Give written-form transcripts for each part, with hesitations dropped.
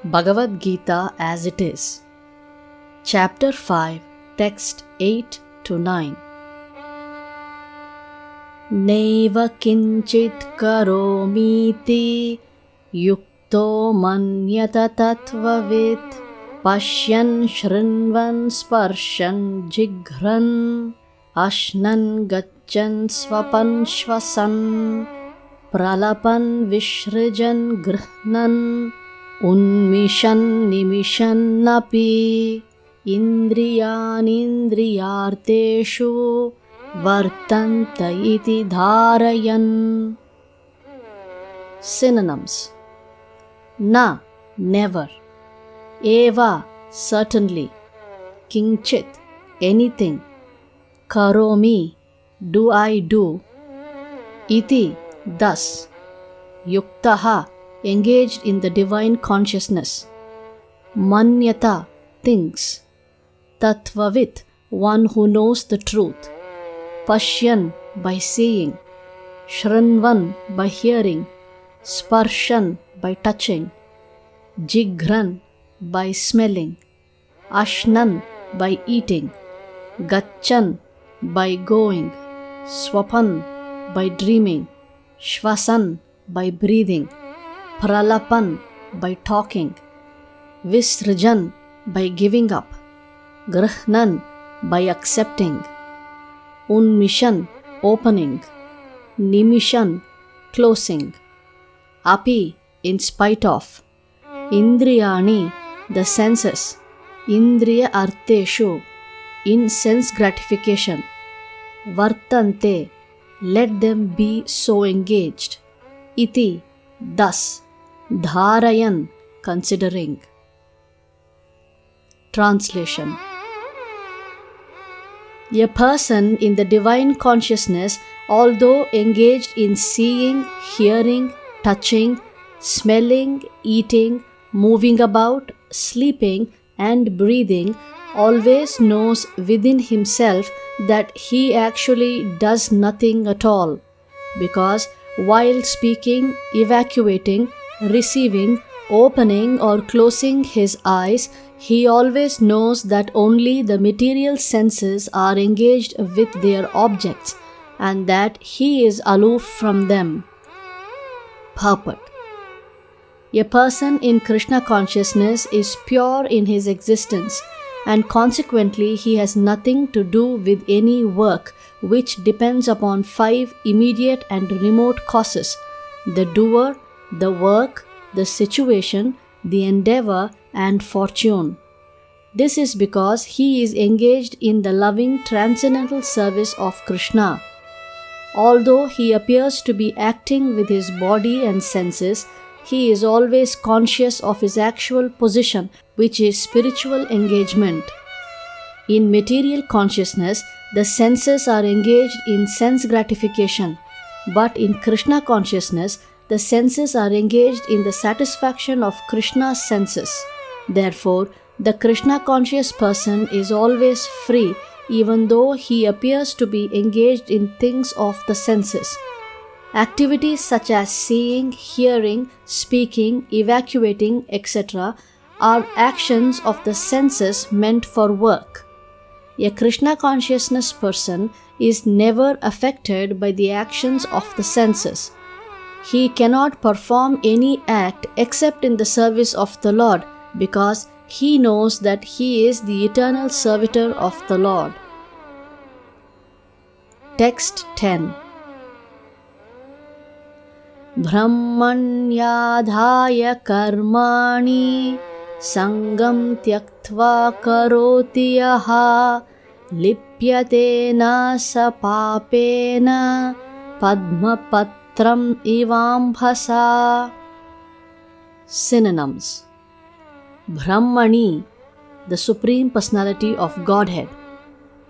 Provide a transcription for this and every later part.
Bhagavad Gita as it is. Chapter 5, text 8 to 9. Neva kinchit karomiti yukto manyata tatvavit pashyan shrinvan sparshan jighran ashnan gachan swapan shvasan pralapan vishrijan grhnan Unmishan nimishan napi indriyanindriyarteshu vartanta iti dharayan. Synonyms: Na, never. Eva, certainly. Kinchit, anything. Karomi, do I do. Iti, thus. Yuktaha, engaged in the divine consciousness. Manyata, thinks. Tatvavit, one who knows the truth. Pashyan, by seeing. Shrinvan, by hearing. Sparshan, by touching. Jighran, by smelling. Ashnan, by eating. Gachan, by going. Swapan, by dreaming. Shvasan, by breathing. Pralapan, by talking. Visrajan, by giving up. Grhnan, by accepting. Unmishan, opening. Nimishan, closing. Api, in spite of. Indriyani, the senses. Indriya arteshu, in sense gratification. Vartante, let them be so engaged. Iti, thus. Dharayan, considering. Translation: A person in the divine consciousness, although engaged in seeing, hearing, touching, smelling, eating, moving about, sleeping, and breathing, always knows within himself that he actually does nothing at all, because while speaking, evacuating, receiving, opening or closing his eyes, he always knows that only the material senses are engaged with their objects and that he is aloof from them. Purport: A person in Krishna consciousness is pure in his existence, and consequently he has nothing to do with any work which depends upon 5 immediate and remote causes: the doer, the work, the situation, the endeavor, and fortune. This is because he is engaged in the loving transcendental service of Krishna. Although he appears to be acting with his body and senses, he is always conscious of his actual position, which is spiritual engagement. In material consciousness, the senses are engaged in sense gratification, but in Krishna consciousness, the senses are engaged in the satisfaction of Krishna's senses. Therefore, the Krishna conscious person is always free, even though he appears to be engaged in things of the senses. Activities such as seeing, hearing, speaking, evacuating, etc. are actions of the senses meant for work. A Krishna consciousness person is never affected by the actions of the senses. He cannot perform any act except in the service of the Lord, because he knows that he is the eternal servitor of the Lord. Text 10. Brahmanyadhaya karmani sangam tyaktva karoti yaha lipyate na sa papena padmapatram ivambhasa. Synonyms: Brahmani, the Supreme Personality of Godhead.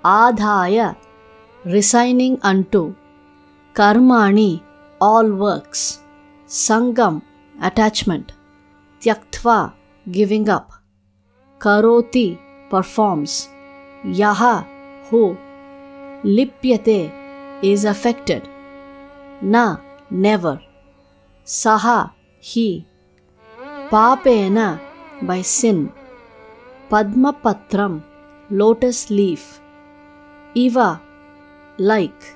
Adhaya, resigning unto. Karmani, all works. Sangam, attachment. Tyaktva, giving up. Karoti, performs. Yaha, who. Lipyate, is affected. Na, never. Saha, he. Papena, by sin. Padma Patram, lotus leaf. Iva, like.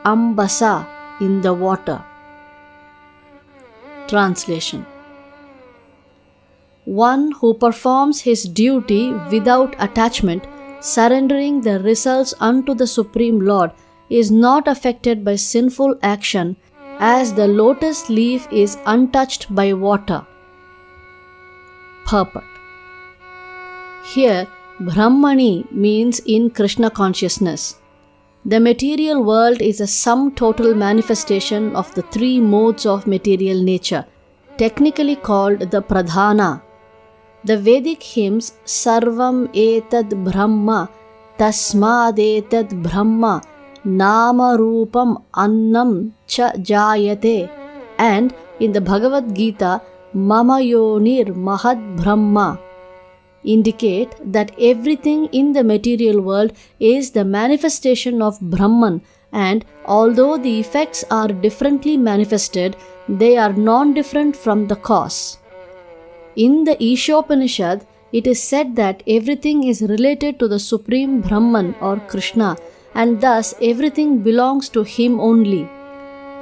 Ambasa, in the water. Translation. One who performs his duty without attachment, surrendering the results unto the Supreme Lord, is not affected by sinful action, as the lotus leaf is untouched by water. Purport. Here, Brahmani means in Krishna consciousness. The material world is a sum total manifestation of the three modes of material nature, technically called the Pradhana. The Vedic hymns Sarvam Etad Brahma, Tasmad Etad Brahma, Nama Rupam Annam Cha Jayate, and in the Bhagavad Gita Mama Yonir Mahad Brahma indicate that everything in the material world is the manifestation of Brahman, and although the effects are differently manifested, they are non-different from the cause. In the Ishopanishad, it is said that everything is related to the Supreme Brahman or Krishna, and thus everything belongs to him only.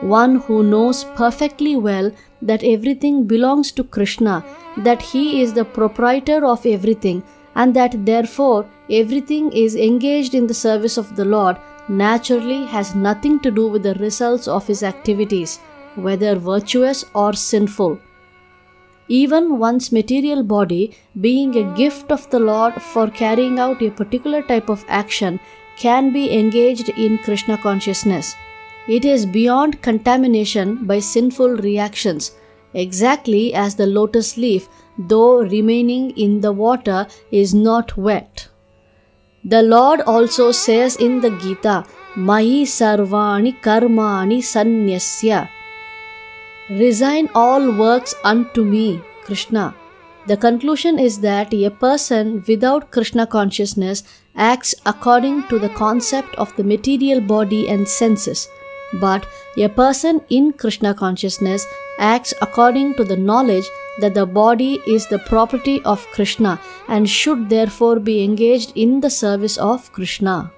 One who knows perfectly well that everything belongs to Krishna, that he is the proprietor of everything, and that therefore everything is engaged in the service of the Lord, naturally has nothing to do with the results of his activities, whether virtuous or sinful. Even one's material body, being a gift of the Lord for carrying out a particular type of action, can be engaged in Krishna consciousness. It is beyond contamination by sinful reactions, exactly as the lotus leaf, though remaining in the water, is not wet. The Lord also says in the Gita, Mahi sarvani karmani sanyasya. Resign all works unto me, Krishna. The conclusion is that a person without Krishna consciousness acts according to the concept of the material body and senses, but a person in Krishna consciousness acts according to the knowledge that the body is the property of Krishna and should therefore be engaged in the service of Krishna.